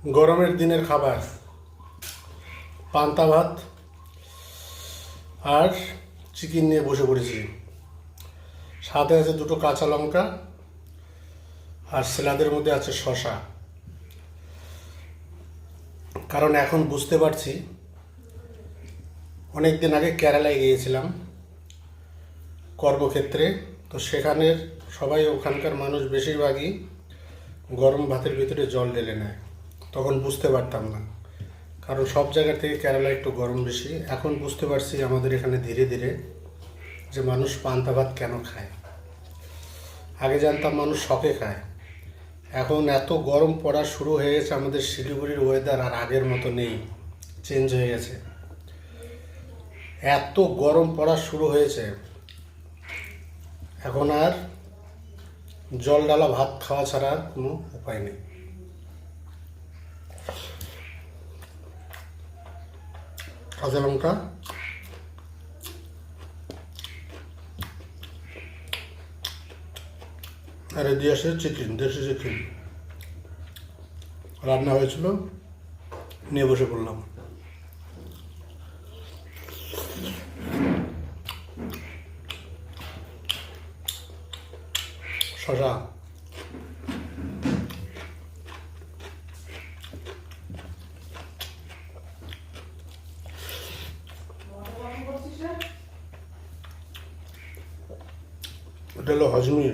গরমের দিনের খাবার পান্তা ভাত আর চিকেন নিয়ে বসে পড়েছি। সাথে আছে দুটো কাঁচা লঙ্কা আর স্যালাদের মধ্যে আছে শসা। কারণ এখন বুঝতে পারছি, অনেক দিন আগে কেরালায় গিয়েছিলাম কর্মক্ষেত্রে। তো সেখানের সবাই, ওখানকার মানুষ বেশিরভাগই গরম ভাতের ভিতরে জল ঢেলে নেয়। তখন বুঝতে পারতাম না, কারণ সব জায়গা থেকে কেরালা একটু গরম বেশি। এখন বুঝতে পারছি আমাদের এখানে ধীরে ধীরে যে মানুষ পান্তা ভাত কেন খায়। আগে জানতাম মানুষ শখে খায়, এখন এত গরম পড়া শুরু হয়ে গেছে। আমাদের শিলিগুড়ির ওয়েদার আর আগের মতো নেই, চেঞ্জ হয়ে গেছে। এত গরম পড়া শুরু হয়েছে, এখন আর জল ডালা ভাত খাওয়া ছাড়া আর কোনো উপায় নেই। কাঁচা লঙ্কা আর এদিকে আসে চিকেন, দেশি চিকেন রান্না হয়েছিল, নিয়ে বসে পড়লাম। শসা, এটা হলো হজমি।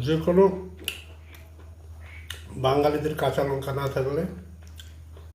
যে কোনো বাঙালিদের কাঁচা লঙ্কা না থাকলে